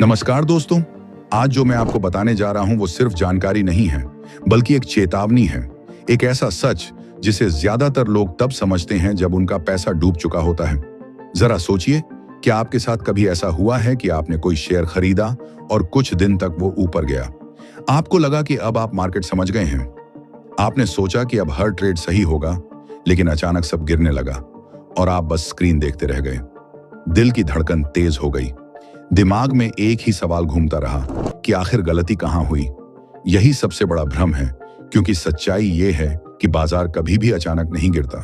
नमस्कार दोस्तों। आज जो मैं आपको बताने जा रहा हूं वो सिर्फ जानकारी नहीं है, बल्कि एक चेतावनी है। एक ऐसा सच जिसे ज्यादातर लोग तब समझते हैं जब उनका पैसा डूब चुका होता है। जरा सोचिए, क्या आपके साथ कभी ऐसा हुआ है कि आपने कोई शेयर खरीदा और कुछ दिन तक वो ऊपर गया। आपको लगा कि अब आप मार्केट समझ गए हैं। आपने सोचा कि अब हर ट्रेड सही होगा, लेकिन अचानक सब गिरने लगा और आप बस स्क्रीन देखते रह गए। दिल की धड़कन तेज हो गई। दिमाग में एक ही सवाल घूमता रहा कि आखिर गलती कहां हुई। यही सबसे बड़ा भ्रम है, क्योंकि सच्चाई ये है कि बाजार कभी भी अचानक नहीं गिरता।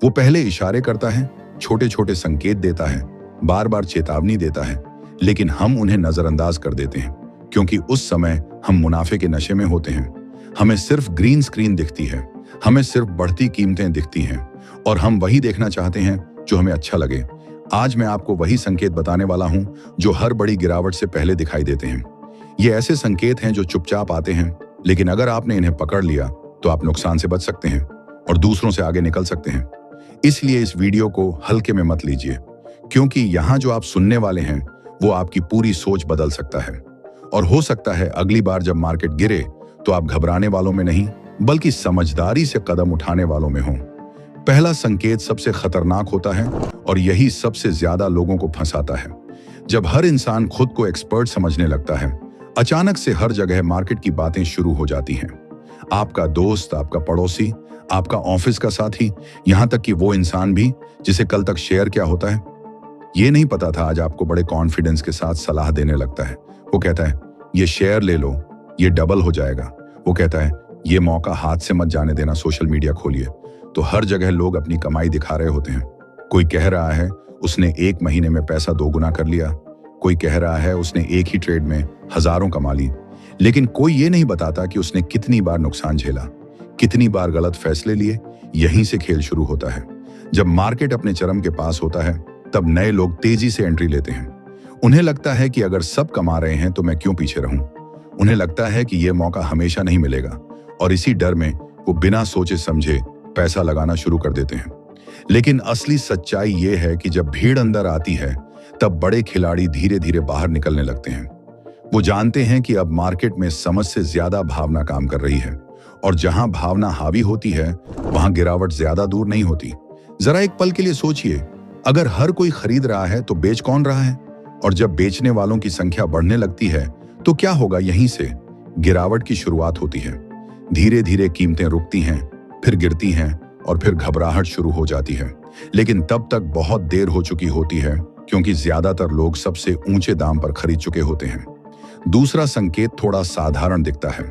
वो पहले इशारे करता है, छोटे छोटे संकेत देता है, बार बार चेतावनी देता है, लेकिन हम उन्हें नजरअंदाज कर देते हैं, क्योंकि उस समय हम मुनाफे के नशे में होते हैं। हमें सिर्फ ग्रीन स्क्रीन दिखती है, हमें सिर्फ बढ़ती कीमतें दिखती हैं, और हम वही देखना चाहते हैं जो हमें अच्छा लगे। आज मैं आपको वही संकेत बताने वाला हूं जो हर बड़ी गिरावट से पहले दिखाई देते हैं। ये ऐसे संकेत हैं जो चुपचाप आते हैं, लेकिन अगर आपने इन्हें पकड़ लिया तो आप नुकसान से बच सकते हैं और दूसरों से आगे निकल सकते हैं। इसलिए इस वीडियो को हल्के में मत लीजिए, क्योंकि यहाँ जो आप सुनने वाले हैं वो आपकी पूरी सोच बदल सकता है। और हो सकता है अगली बार जब मार्केट गिरे तो आप घबराने वालों में नहीं, बल्कि समझदारी से कदम उठाने वालों में हों। पहला संकेत सबसे खतरनाक होता है और यही सबसे ज्यादा लोगों को फंसाता है। जब हर इंसान खुद को एक्सपर्ट समझने लगता है, अचानक से हर जगह मार्केट की बातें शुरू हो जाती हैं। आपका दोस्त, आपका पड़ोसी, आपका ऑफिस का साथी, यहां तक कि वो इंसान भी जिसे कल तक शेयर क्या होता है ये नहीं पता था, आज आपको बड़े कॉन्फिडेंस के साथ सलाह देने लगता है। वो कहता है, ये शेयर ले लो, ये डबल हो जाएगा। वो कहता है, ये मौका हाथ से मत जाने देना, सोशल मीडिया खोलिए। तो हर जगह लोग अपनी कमाई दिखा रहे होते हैं। कोई कह रहा है उसने 1 महीने में पैसा 2 गुना कर लिया, कोई कह रहा है उसने एक ही ट्रेड में हजारों कमा ली, लेकिन कोई ये नहीं बताता कि उसने कितनी बार नुकसान झेला, कितनी बार गलत फैसले लिए। यहीं से खेल शुरू होता है। जब मार्केट अपने चरम के पास होता है, तब नए लोग तेजी से एंट्री लेते हैं। उन्हें लगता है कि अगर सब कमा रहे हैं तो मैं क्यों पीछे रहूं। उन्हें लगता है कि यह मौका हमेशा नहीं मिलेगा, और इसी डर में वो बिना सोचे समझे पैसा लगाना शुरू कर देते हैं। लेकिन असली सच्चाई ये है कि जब भीड़ अंदर आती है, तब बड़े खिलाड़ी धीरे धीरे बाहर निकलने लगते हैं। वो जानते हैं कि अब मार्केट में समझ से ज्यादा भावना काम कर रही है, और जहां भावना हावी होती है वहां गिरावट ज्यादा दूर नहीं होती। जरा एक पल के लिए सोचिए, अगर हर कोई खरीद रहा है तो बेच कौन रहा है? और जब बेचने वालों की संख्या बढ़ने लगती है तो क्या होगा? यहीं से गिरावट की शुरुआत होती है। धीरे धीरे कीमतें रुकती हैं, फिर गिरती हैं, और फिर घबराहट शुरू हो जाती है। लेकिन तब तक बहुत देर हो चुकी होती है, क्योंकि ज्यादातर लोग सबसे ऊंचे दाम पर खरीद चुके होते हैं। दूसरा संकेत थोड़ा साधारण दिखता है,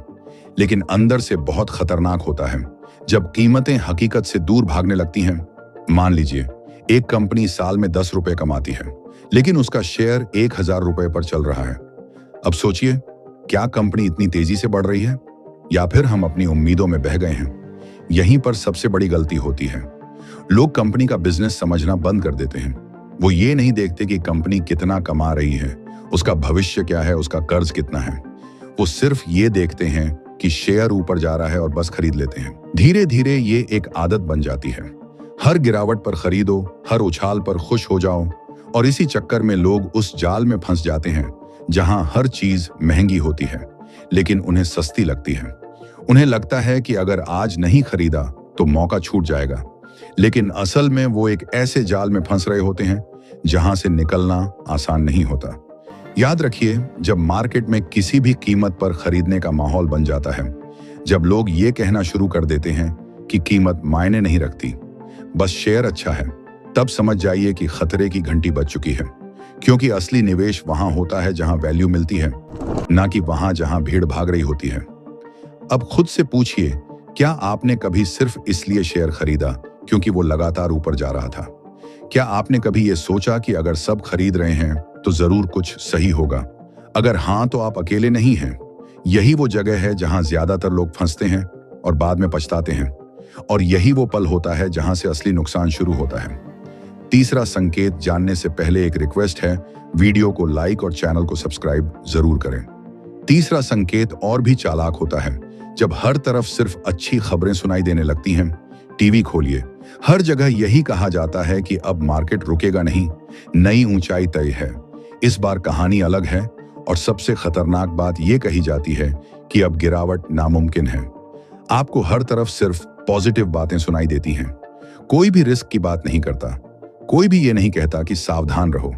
लेकिन अंदर से बहुत खतरनाक होता है। जब कीमतें हकीकत से दूर भागने लगती हैं। मान लीजिए एक कंपनी साल में 10 रुपए कमाती है, लेकिन उसका शेयर 1000 रुपए पर चल रहा है। अब सोचिए, क्या कंपनी इतनी तेजी से बढ़ रही है, या फिर हम अपनी उम्मीदों में बह गए हैं? यहीं पर सबसे बड़ी गलती होती है। लोग कंपनी का बिजनेस समझना बंद कर देते हैं। वो ये नहीं देखते कि कंपनी कितना कमा रही है, उसका भविष्य क्या है, उसका कर्ज कितना है। वो सिर्फ ये देखते हैं कि शेयर ऊपर जा रहा है और बस खरीद लेते हैं। धीरे धीरे ये एक आदत बन जाती है। हर गिरावट पर खरीदो, हर उछाल पर खुश हो जाओ, और इसी चक्कर में लोग उस जाल में फंस जाते हैं जहां हर चीज महंगी होती है, लेकिन उन्हें सस्ती लगती है। उन्हें लगता है कि अगर आज नहीं खरीदा तो मौका छूट जाएगा, लेकिन असल में वो एक ऐसे जाल में फंस रहे होते हैं जहां से निकलना आसान नहीं होता। याद रखिए, जब मार्केट में किसी भी कीमत पर खरीदने का माहौल बन जाता है, जब लोग ये कहना शुरू कर देते हैं कि कीमत मायने नहीं रखती, बस शेयर अच्छा है, तब समझ जाइए कि खतरे की घंटी बज चुकी है। क्योंकि असली निवेश वहां होता है जहां वैल्यू मिलती है, ना कि वहां जहां भीड़ भाग रही होती है। अब खुद से पूछिए, क्या आपने कभी सिर्फ इसलिए शेयर खरीदा क्योंकि वो लगातार ऊपर जा रहा था? क्या आपने कभी ये सोचा कि अगर सब खरीद रहे हैं तो जरूर कुछ सही होगा? अगर हाँ, तो आप अकेले नहीं हैं। यही वो जगह है जहां ज्यादातर लोग फंसते हैं और बाद में पछताते हैं, और यही वो पल होता है जहां से असली नुकसान शुरू होता है। तीसरा संकेत जानने से पहले एक रिक्वेस्ट है, वीडियो को लाइक और चैनल को सब्सक्राइब जरूर करें। तीसरा संकेत और भी चालाक होता है। जब हर तरफ सिर्फ अच्छी खबरें सुनाई देने लगती हैं, टीवी खोलिए, हर जगह यही कहा जाता है कि अब मार्केट रुकेगा नहीं, नई ऊंचाई तय है। इस बार कहानी अलग है, और सबसे खतरनाक बात यह कही जाती है कि अब गिरावट नामुमकिन है। आपको हर तरफ सिर्फ पॉजिटिव बातें सुनाई देती हैं। कोई भी रिस्क की बात नहीं करता, कोई भी ये नहीं कहता कि सावधान रहो,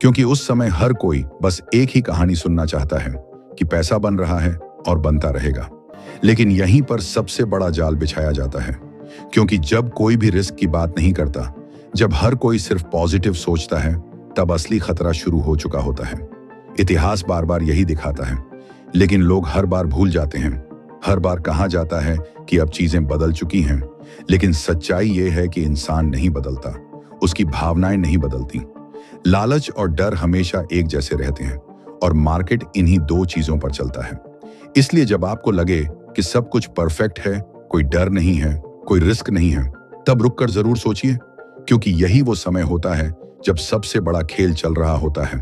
क्योंकि उस समय हर कोई बस एक ही कहानी सुनना चाहता है कि पैसा बन रहा है और बनता रहेगा। लेकिन यहीं पर सबसे बड़ा जाल बिछाया जाता है, क्योंकि जब कोई भी रिस्क की बात नहीं करता, जब हर कोई सिर्फ पॉजिटिव सोचता है, तब असली खतरा शुरू हो चुका होता है। इतिहास बार बार यही दिखाता है, लेकिन लोग हर बार भूल जाते हैं। हर बार कहा जाता है कि अब चीजें बदल चुकी हैं, लेकिन सच्चाई यह है कि इंसान नहीं बदलता, उसकी भावनाएं नहीं बदलती। लालच और डर हमेशा एक जैसे रहते हैं और मार्केट इन्हीं दो चीजों पर चलता है। इसलिए जब आपको लगे कि सब कुछ परफेक्ट है, कोई डर नहीं है, कोई रिस्क नहीं है, तब रुककर जरूर सोचिए, क्योंकि यही वो समय होता है जब सबसे बड़ा खेल चल रहा होता है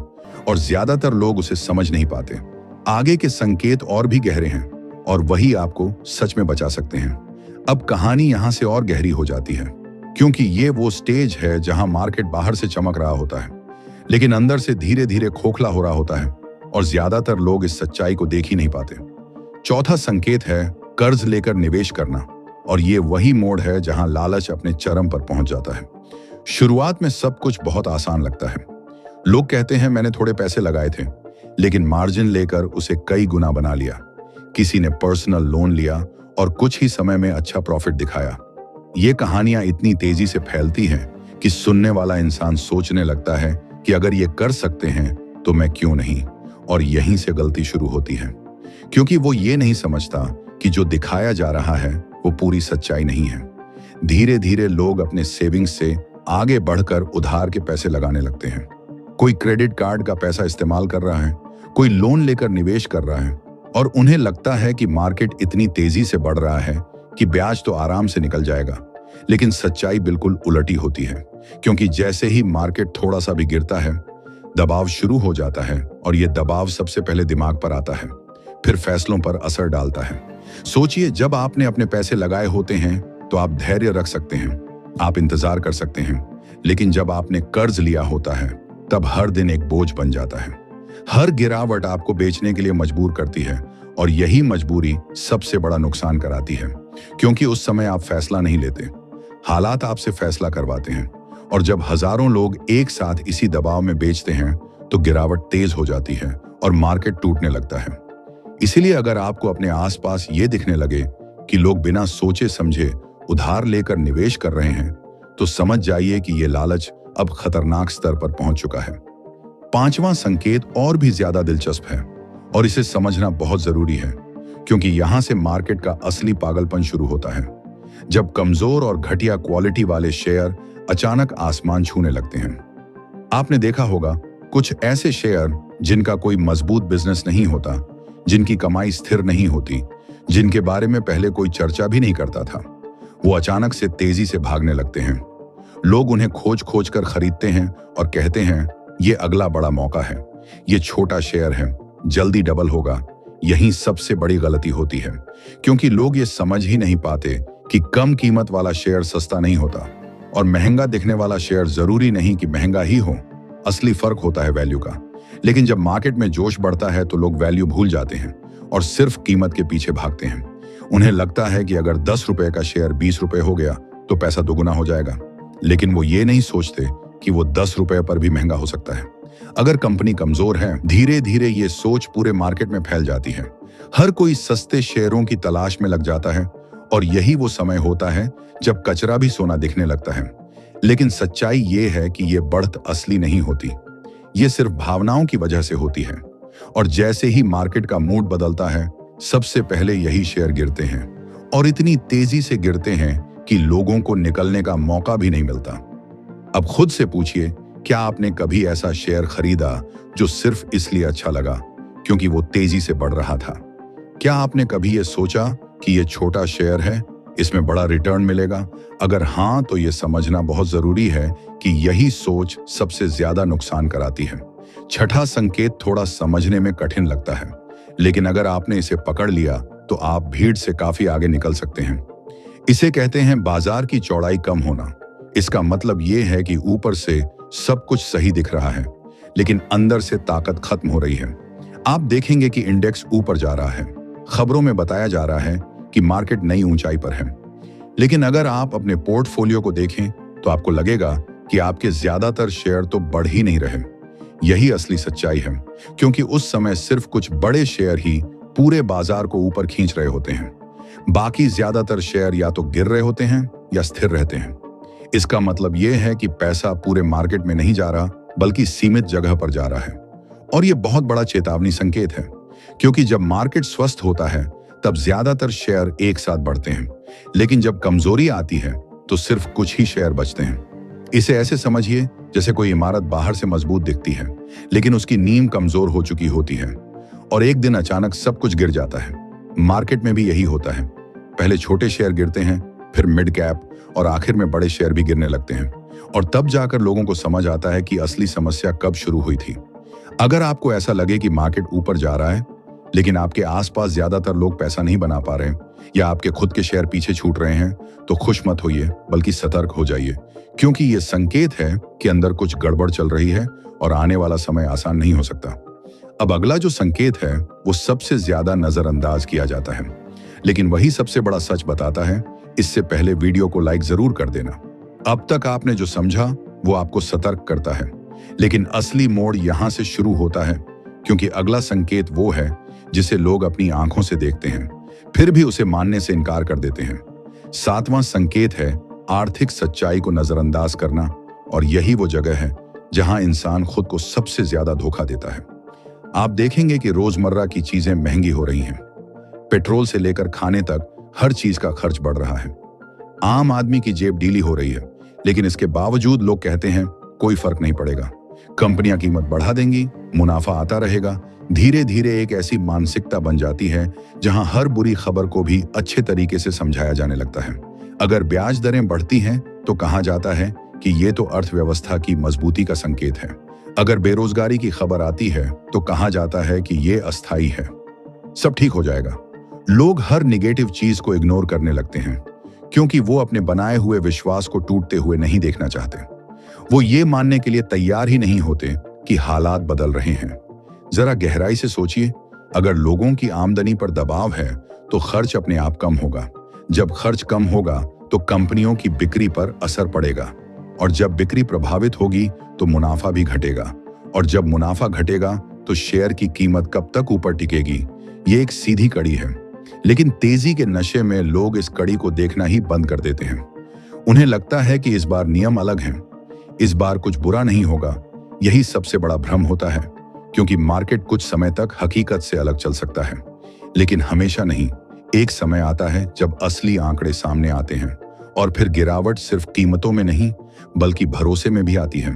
और ज्यादातर लोग उसे समझ नहीं पाते। आगे के संकेत और भी गहरे हैं और वही आपको सच में बचा सकते हैं। अब कहानी यहां से और गहरी हो जाती है, क्योंकि ये वो स्टेज है जहां मार्केट बाहर से चमक रहा होता है, लेकिन अंदर से धीरे धीरे खोखला हो रहा होता है और ज्यादातर लोग इस सच्चाई को देख ही नहीं पाते। चौथा संकेत है कर्ज लेकर निवेश करना, और ये वही मोड़ है जहां लालच अपने चरम पर पहुंच जाता है। शुरुआत में सब कुछ बहुत आसान लगता है। लोग कहते हैं मैंने थोड़े पैसे लगाए थे, लेकिन मार्जिन लेकर उसे कई गुना बना लिया। किसी ने पर्सनल लोन लिया और कुछ ही समय में अच्छा प्रॉफिट दिखाया। ये कहानियां इतनी तेजी से फैलती हैं कि सुनने वाला इंसान सोचने लगता है कि अगर ये कर सकते हैं तो मैं क्यों नहीं। और यहीं से गलती शुरू होती है, क्योंकि वो ये नहीं समझता कि जो दिखाया जा रहा है वो पूरी सच्चाई नहीं है। धीरे धीरे लोग अपने सेविंग्स से आगे बढ़कर उधार के पैसे लगाने लगते हैं। कोई क्रेडिट कार्ड का पैसा इस्तेमाल कर रहा है, कोई लोन लेकर निवेश कर रहा है, और उन्हें लगता है कि मार्केट इतनी तेजी से बढ़ रहा है कि ब्याज तो आराम से निकल जाएगा। लेकिन सच्चाई बिल्कुल उलटी होती है, क्योंकि जैसे ही मार्केट थोड़ा सा भी गिरता है, दबाव शुरू हो जाता है और यह दबाव सबसे पहले दिमाग पर आता है, फिर फैसलों पर असर डालता है। सोचिए, जब आपने अपने पैसे लगाए होते हैं तो आप धैर्य रख सकते हैं, आप इंतजार कर सकते हैं, लेकिन जब आपने कर्ज लिया होता है तब हर दिन एक बोझ बन जाता है। हर गिरावट आपको बेचने के लिए मजबूर करती है और यही मजबूरी सबसे बड़ा नुकसान कराती है, क्योंकि उस समय आप फैसला नहीं लेते, हालात आपसे फैसला करवाते हैं। और जब हजारों लोग एक साथ इसी दबाव में बेचते हैं तो गिरावट तेज हो जाती है और मार्केट टूटने लगता है। इसीलिए अगर आपको अपने आसपास ये दिखने लगे कि लोग बिना सोचे समझे उधार लेकर निवेश कर रहे हैं, तो समझ जाइए कि ये लालच अब खतरनाक स्तर पर पहुंच चुका है। पांचवां संकेत और भी ज्यादा दिलचस्प है और इसे समझना बहुत जरूरी है, क्योंकि यहां से मार्केट का असली पागलपन शुरू होता है। जब कमजोर और घटिया क्वालिटी वाले शेयर अचानक आसमान छूने लगते हैं। आपने देखा होगा कुछ ऐसे शेयर जिनका कोई मजबूत बिजनेस नहीं होता, जिनकी कमाई स्थिर नहीं होती, जिनके बारे में पहले कोई चर्चा भी नहीं करता था, वो अचानक से तेजी से भागने लगते हैं। लोग उन्हें खोज खोज कर खरीदते हैं और कहते हैं ये अगला बड़ा मौका है, ये छोटा शेयर है, जल्दी डबल होगा। यही सबसे बड़ी गलती होती है, क्योंकि लोग ये समझ ही नहीं पाते कि कम कीमत वाला शेयर सस्ता नहीं होता और महंगा दिखने वाला शेयर जरूरी नहीं कि महंगा ही हो। असली फर्क होता है वैल्यू का। लेकिन जब मार्केट में जोश बढ़ता है तो लोग वैल्यू भूल जाते हैं और सिर्फ कीमत के पीछे भागते हैं। उन्हें लगता है कि अगर 10 रुपए का शेयर 20 रुपए हो गया तो पैसा दोगुना हो जाएगा, लेकिन वो ये नहीं सोचते कि वो 10 रुपए पर भी महंगा हो सकता है। अगर कंपनी कमजोर है, धीरे धीरे ये सोच पूरे मार्केट में फैल जाती है। हर कोई सस्ते शेयरों की तलाश में लग जाता है और यही वो समय होता है जब कचरा भी सोना दिखने लगता है। लेकिन सच्चाई ये है कि ये बढ़त असली नहीं होती, ये सिर्फ भावनाओं की वजह से होती है। और जैसे ही मार्केट का मूड बदलता है, सबसे पहले यही शेयर गिरते हैं और इतनी तेजी से गिरते हैं कि लोगों को निकलने का मौका भी नहीं मिलता। अब खुद से पूछिए, क्या आपने कभी ऐसा शेयर खरीदा जो सिर्फ इसलिए अच्छा लगा क्योंकि वो तेजी से बढ़ रहा था? क्या आपने कभी ये सोचा कि ये छोटा शेयर है, इसमें बड़ा रिटर्न मिलेगा? अगर हाँ, तो ये समझना बहुत जरूरी है कि यही सोच सबसे ज्यादा नुकसान कराती है। छठा संकेत थोड़ा समझने में कठिन लगता है, लेकिन अगर आपने इसे पकड़ लिया तो आप भीड़ से काफी आगे निकल सकते हैं। इसे कहते हैं बाजार की चौड़ाई कम होना। इसका मतलब ये है कि ऊपर से सब कुछ सही दिख रहा है, लेकिन अंदर से ताकत खत्म हो रही है। आप देखेंगे कि इंडेक्स ऊपर जा रहा है, खबरों में बताया जा रहा है कि मार्केट नई ऊंचाई पर है। लेकिन अगर आप अपने पोर्टफोलियो को देखें तो आपको लगेगा कि आपके ज्यादातर शेयर तो बढ़ ही नहीं रहे। यही असली सच्चाई है, क्योंकि उस समय सिर्फ कुछ बड़े शेयर ही पूरे बाजार को ऊपर खींच रहे होते हैं। बाकी ज्यादातर शेयर या तो गिर रहे होते हैं या स्थिर रहते हैं। इसका मतलब यह है कि पैसा पूरे मार्केट में नहीं जा रहा, बल्कि सीमित जगह पर जा रहा है। और यह बहुत बड़ा चेतावनी संकेत है, क्योंकि जब मार्केट स्वस्थ होता है तब ज्यादातर शेयर एक साथ बढ़ते हैं, लेकिन जब कमजोरी आती है तो सिर्फ कुछ ही शेयर बचते हैं। इसे ऐसे समझिए जैसे कोई इमारत बाहर से मजबूत दिखती है, लेकिन उसकी नींव कमजोर हो चुकी होती है और एक दिन अचानक सब कुछ गिर जाता है। मार्केट में भी यही होता है, पहले छोटे शेयर गिरते हैं, फिर मिड कैप और आखिर में बड़े शेयर भी गिरने लगते हैं। और तब जाकर लोगों को समझ आता है कि असली समस्या कब शुरू हुई थी। अगर आपको ऐसा लगे कि मार्केट ऊपर जा रहा है, लेकिन आपके आसपास ज्यादातर लोग पैसा नहीं बना पा रहे हैं या आपके खुद के शेयर पीछे छूट रहे हैं, तो खुश मत होइए, बल्कि सतर्क हो जाइए, क्योंकि ये संकेत है कि अंदर कुछ गड़बड़ चल रही है और आने वाला समय आसान नहीं हो सकता। अब अगला जो संकेत है वो सबसे ज्यादा नजरअंदाज किया जाता है, लेकिन वही सबसे बड़ा सच बताता है। इससे पहले वीडियो को लाइक जरूर कर देना। अब तक आपने जो समझा वो आपको सतर्क करता है, लेकिन असली मोड़ यहां से शुरू होता है, क्योंकि अगला संकेत वो है जिसे लोग अपनी आंखों से देखते हैं, फिर भी उसे मानने से इनकार कर देते हैं। 7वां संकेत है आर्थिक सच्चाई को नजरअंदाज करना, और यही वो जगह है जहां इंसान खुद को सबसे ज्यादा धोखा देता है। आप देखेंगे कि रोजमर्रा की चीजें महंगी हो रही हैं। पेट्रोल से लेकर खाने तक हर चीज का खर्च बढ़ रहा है। आम आदमी की जेब ढीली हो रही है, लेकिन इसके बावजूद लोग कहते हैं कोई फर्क नहीं पड़ेगा, कंपनियां कीमत बढ़ा देंगी, मुनाफा आता रहेगा। धीरे धीरे एक ऐसी मानसिकता बन जाती है जहां हर बुरी खबर को भी अच्छे तरीके से समझाया जाने लगता है। अगर ब्याज दरें बढ़ती हैं तो कहा जाता है कि ये तो अर्थव्यवस्था की मजबूती का संकेत है। अगर बेरोजगारी की खबर आती है तो कहा जाता है कि ये अस्थायी है, सब ठीक हो जाएगा। लोग हर निगेटिव चीज को इग्नोर करने लगते हैं, क्योंकि वो अपने बनाए हुए विश्वास को टूटते हुए नहीं देखना चाहते। वो ये मानने के लिए तैयार ही नहीं होते कि हालात बदल रहे हैं। जरा गहराई से सोचिए, अगर लोगों की आमदनी पर दबाव है तो खर्च अपने आप कम होगा। जब खर्च कम होगा तो कंपनियों की बिक्री पर असर पड़ेगा, और जब बिक्री प्रभावित होगी तो मुनाफा भी घटेगा, और जब मुनाफा घटेगा तो शेयर की कीमत कब तक ऊपर टिकेगी। ये एक सीधी कड़ी है, लेकिन तेजी के नशे में लोग इस कड़ी को देखना ही बंद कर देते हैं। उन्हें लगता है कि इस बार नियम अलग हैं, इस बार कुछ बुरा नहीं होगा। यही सबसे बड़ा भ्रम होता है, क्योंकि मार्केट कुछ समय तक हकीकत से अलग चल सकता है, लेकिन हमेशा नहीं। एक समय आता है जब असली आंकड़े सामने आते हैं, और फिर गिरावट सिर्फ कीमतों में नहीं बल्कि भरोसे में भी आती है।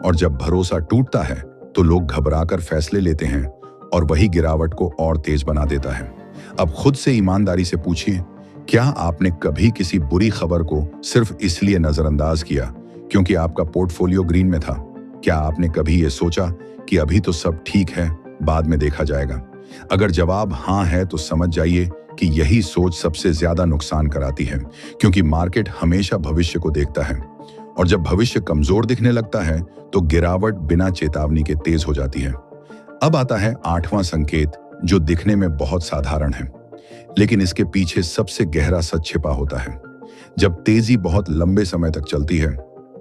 और जब भरोसा टूटता है तो लोग घबराकर फैसले लेते हैं, और वही गिरावट को और तेज बना देता है। अब खुद से ईमानदारी से पूछिए, क्या आपने कभी किसी बुरी खबर को सिर्फ इसलिए नजरअंदाज किया क्योंकि आपका पोर्टफोलियो ग्रीन में था? क्या आपने कभी ये सोचा कि अभी तो सब ठीक है, बाद में देखा जाएगा? अगर जवाब हाँ है तो समझ जाइए कि यही सोच सबसे ज्यादा नुकसान कराती है, क्योंकि मार्केट हमेशा भविष्य को देखता है, और जब भविष्य कमजोर दिखने लगता है तो गिरावट बिना चेतावनी के तेज हो जाती है। अब आता है 8वां संकेत, जो दिखने में बहुत साधारण है, लेकिन इसके पीछे सबसे गहरा सच छिपा होता है। जब तेजी बहुत लंबे समय तक चलती है,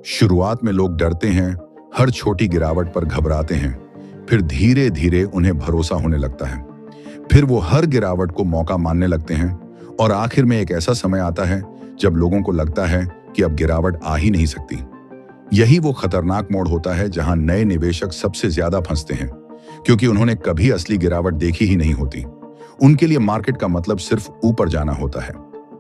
शुरुआत में लोग डरते हैं, हर छोटी गिरावट पर घबराते हैं, फिर धीरे धीरे उन्हें भरोसा होने लगता है, फिर वो हर गिरावट को मौका मानने लगते हैं, और आखिर में एक ऐसा समय आता है जब लोगों को लगता है कि अब गिरावट आ ही नहीं सकती। यही वो खतरनाक मोड़ होता है जहां नए निवेशक सबसे ज्यादा फंसते हैं, क्योंकि उन्होंने कभी असली गिरावट देखी ही नहीं होती। उनके लिए मार्केट का मतलब सिर्फ ऊपर जाना होता है।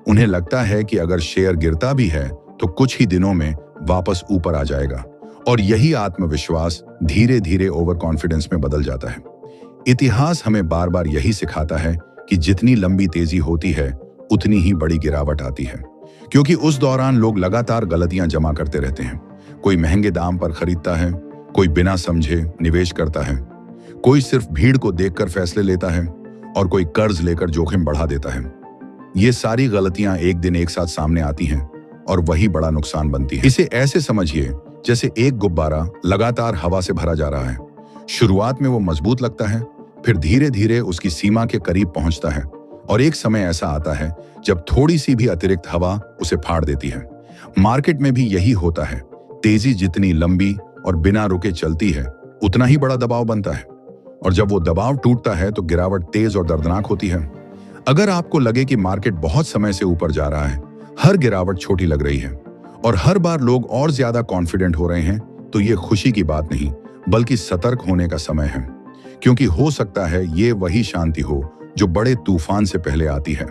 उन्हें लगता है कि अगर शेयर गिरता भी है तो कुछ ही दिनों में वापस ऊपर आ जाएगा, और यही आत्मविश्वास धीरे धीरे ओवर कॉन्फिडेंस में बदल जाता है। इतिहास हमें बार बार यही सिखाता है कि जितनी लंबी तेजी होती है उतनी ही बड़ी गिरावट आती है, क्योंकि उस दौरान लोग लगातार गलतियां जमा करते रहते हैं। कोई महंगे दाम पर खरीदता है, कोई बिना समझे निवेश करता है, कोई सिर्फ भीड़ को देखकर फैसले लेता है, और कोई कर्ज लेकर जोखिम बढ़ा देता है। ये सारी गलतियां एक दिन एक साथ सामने आती हैं और वही बड़ा नुकसान बनती है। इसे ऐसे समझिए जैसे एक गुब्बारा लगातार हवा से भरा जा रहा है। शुरुआत में वो मजबूत लगता है, फिर धीरे धीरे उसकी सीमा के करीब पहुंचता है और एक समय ऐसा आता है जब थोड़ी सी भी अतिरिक्त हवा उसे फाड़ देती है। मार्केट में भी यही होता है। तेजी जितनी लंबी और बिना रुके चलती है, उतना ही बड़ा दबाव बनता है, और जब वो दबाव टूटता है तो गिरावट तेज और दर्दनाक होती है। अगर आपको लगे कि मार्केट बहुत समय से ऊपर जा रहा है, हर गिरावट छोटी लग रही है और हर बार लोग और ज्यादा कॉन्फिडेंट हो रहे हैं, तो ये खुशी की बात नहीं बल्कि सतर्क होने का समय है, क्योंकि हो सकता है ये वही शांति हो जो बड़े तूफान से पहले आती है।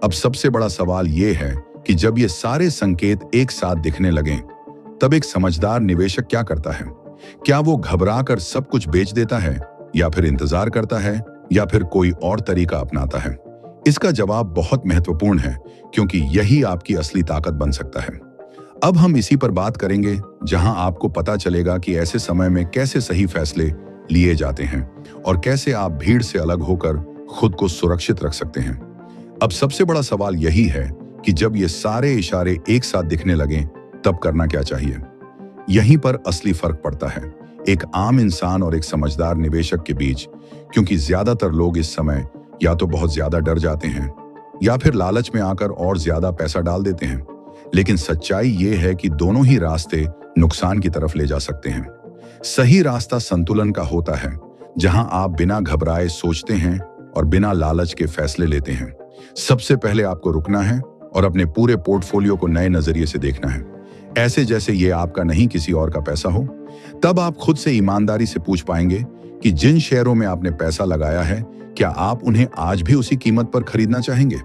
अब सबसे बड़ा सवाल ये है कि जब ये सारे संकेत एक साथ दिखने लगें, तब एक समझदार निवेशक क्या करता है? क्या वो घबराकर सब कुछ बेच देता है, या फिर इंतजार करता है, या फिर कोई और तरीका अपनाता है? इसका जवाब बहुत महत्वपूर्ण है, क्योंकि यही आपकी असली ताकत बन सकता है। अब हम इसी पर बात करेंगे, जहां आपको पता चलेगा कि ऐसे समय में कैसे सही फैसले लिए जाते हैं और कैसे आप भीड़ से अलग होकर खुद को सुरक्षित रख सकते हैं। अब सबसे बड़ा सवाल यही है कि जब ये सारे इशारे एक साथ दिखने लगें, तब करना क्या चाहिए? यहीं पर असली फर्क पड़ता है एक आम इंसान और एक समझदार निवेशक के बीच, क्योंकि ज्यादातर लोग इस समय या तो बहुत ज्यादा डर जाते हैं या फिर लालच में आकर और ज्यादा पैसा डाल देते हैं। लेकिन सच्चाई ये है कि दोनों ही रास्ते नुकसान की तरफ ले जा सकते हैं। सही रास्ता संतुलन का होता है, जहां आप बिना घबराए सोचते हैं और बिना लालच के फैसले लेते हैं। सबसे पहले आपको रुकना है और अपने पूरे पोर्टफोलियो को नए नजरिए से देखना है, ऐसे जैसे ये आपका नहीं किसी और का पैसा हो। तब आप खुद से ईमानदारी से पूछ पाएंगे कि जिन शेयरों में आपने पैसा लगाया है, क्या आप उन्हें आज भी उसी कीमत पर खरीदना चाहेंगे?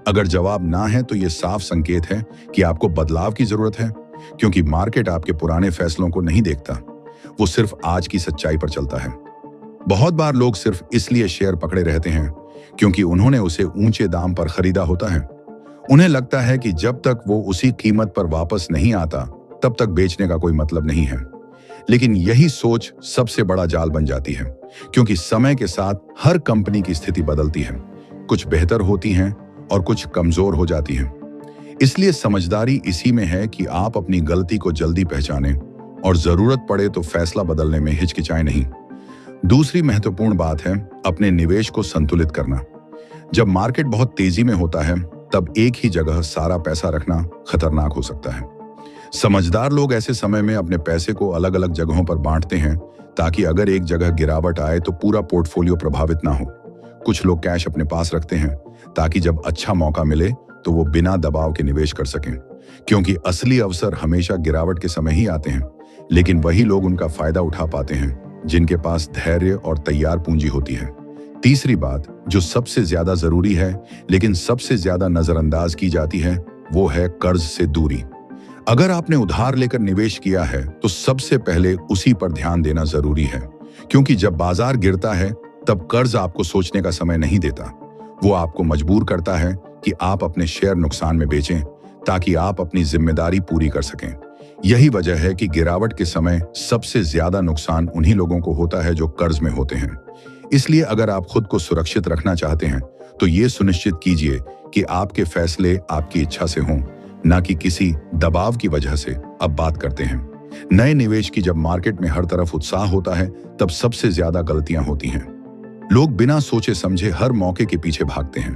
अगर जवाब ना है, तो ये साफ संकेत है कि आपको बदलाव की जरूरत है, क्योंकि मार्केट आपके पुराने फैसलों को नहीं देखता, वो सिर्फ आज की सच्चाई पर चलता है। बहुत बार लोग सिर्फ इसलिए शेयर पकड़े रहते हैं क्योंकि उन्होंने उसे ऊंचे दाम पर खरीदा होता है। उन्हें लगता है कि जब तक वो उसी कीमत पर वापस नहीं आता, तब तक बेचने का कोई मतलब नहीं है। लेकिन यही सोच सबसे बड़ा जाल बन जाती है, क्योंकि समय के साथ हर कंपनी की स्थिति बदलती है। कुछ बेहतर होती हैं और कुछ कमजोर हो जाती हैं। इसलिए समझदारी इसी में है कि आप अपनी गलती को जल्दी पहचानें और जरूरत पड़े तो फैसला बदलने में हिचकिचाएं नहीं। दूसरी महत्वपूर्ण बात है अपने निवेश को संतुलित करना। जब मार्केट बहुत तेजी में होता है, तब एक ही जगह सारा पैसा रखना खतरनाक हो सकता है। समझदार लोग ऐसे समय में अपने पैसे को अलग अलग जगहों पर बांटते हैं, ताकि अगर एक जगह गिरावट आए तो पूरा पोर्टफोलियो प्रभावित ना हो। कुछ लोग कैश अपने पास रखते हैं ताकि जब अच्छा मौका मिले तो वो बिना दबाव के निवेश कर सकें, क्योंकि असली अवसर हमेशा गिरावट के समय ही आते हैं। लेकिन वही लोग उनका फायदा उठा पाते हैं जिनके पास धैर्य और तैयार पूंजी होती है। तीसरी बात, जो सबसे ज्यादा जरूरी है लेकिन सबसे ज्यादा नजरअंदाज की जाती है, वो है कर्ज से दूरी। अगर आपने उधार लेकर निवेश किया है, तो सबसे पहले उसी पर ध्यान देना जरूरी है, क्योंकि जब बाजार गिरता है, तब कर्ज आपको सोचने का समय नहीं देता। वो आपको मजबूर करता है कि आप अपने शेयर नुकसान में बेचें, ताकि आप अपनी जिम्मेदारी पूरी कर सकें। यही वजह है कि गिरावट के समय सबसे ज्यादा नुकसान उन्हीं लोगों को होता है जो कर्ज में होते हैं। इसलिए अगर आप खुद को सुरक्षित रखना चाहते हैं, तो ये सुनिश्चित कीजिए कि आपके फैसले आपकी इच्छा से हों, न कि किसी दबाव की वजह से। अब बात करते हैं नए निवेश की। जब मार्केट में हर तरफ उत्साह होता है, तब सबसे ज्यादा गलतियां होती हैं। लोग बिना सोचे समझे हर मौके के पीछे भागते हैं।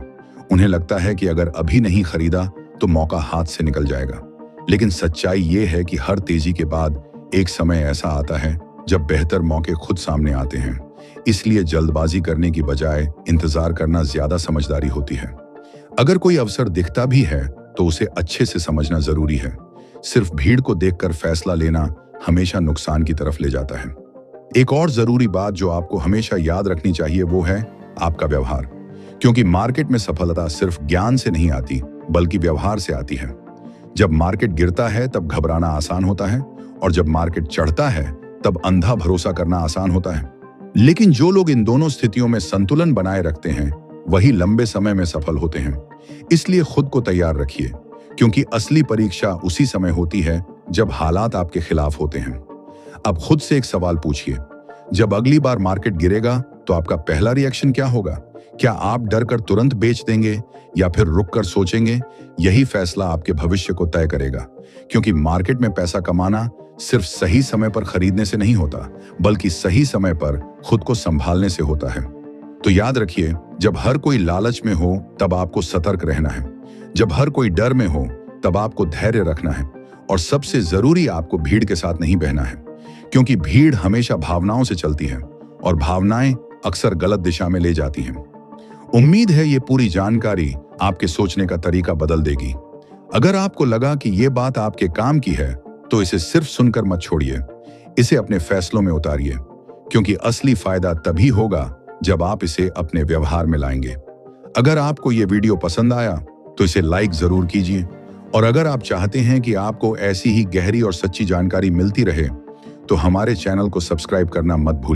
उन्हें लगता है कि अगर अभी नहीं खरीदा तो मौका हाथ से निकल जाएगा। लेकिन सच्चाई ये है कि हर तेजी के बाद एक समय ऐसा आता है जब बेहतर मौके खुद सामने आते हैं। इसलिए जल्दबाजी करने की बजाय इंतजार करना ज्यादा समझदारी होती है। अगर कोई अवसर दिखता भी है तो उसे अच्छे से समझना जरूरी है। सिर्फ भीड़ को देखकर फैसला लेना हमेशा नुकसान की तरफ ले जाता है। एक और जरूरी बात जो आपको हमेशा याद रखनी चाहिए, वो है आपका व्यवहार, क्योंकि मार्केट में सफलता सिर्फ ज्ञान से नहीं आती, बल्कि व्यवहार से आती है। जब मार्केट गिरता है तब घबराना आसान होता है, और जब मार्केट चढ़ता है तब अंधा भरोसा करना आसान होता है। लेकिन जो लोग इन दोनों स्थितियों में संतुलन बनाए रखते हैं, वही लंबे समय में सफल होते हैं। इसलिए खुद को तैयार रखिए, क्योंकि असली परीक्षा उसी समय होती है जब हालात आपके खिलाफ होते हैं। अब खुद से एक सवाल पूछिए, जब अगली बार मार्केट गिरेगा तो आपका पहला रिएक्शन क्या होगा? क्या आप डर कर तुरंत बेच देंगे या फिर रुक कर सोचेंगे? यही फैसला आपके भविष्य को तय करेगा, क्योंकि मार्केट में पैसा कमाना सिर्फ सही समय पर खरीदने से नहीं होता, बल्कि सही समय पर खुद को संभालने से होता है। तो याद रखिए, जब हर कोई लालच में हो तब आपको सतर्क रहना है, जब हर कोई डर में हो तब आपको धैर्य रखना है, और सबसे जरूरी आपको भीड़ के साथ नहीं बहना है, क्योंकि भीड़ हमेशा भावनाओं से चलती है और भावनाएं अक्सर गलत दिशा में ले जाती हैं। उम्मीद है ये पूरी जानकारी आपके सोचने का तरीका बदल देगी। अगर आपको लगा कि ये बात आपके काम की है तो इसे सिर्फ सुनकर मत छोड़िए, इसे अपने फैसलों में उतारिए, क्योंकि असली फायदा तभी होगा जब आप इसे अपने व्यवहार में लाएंगे। अगर आपको ये वीडियो पसंद आया तो इसे लाइक जरूर कीजिए, और अगर आप चाहते हैं कि आपको ऐसी ही गहरी और सच्ची जानकारी मिलती रहे तो हमारे चैनल को सब्सक्राइब करना मत भूलिए।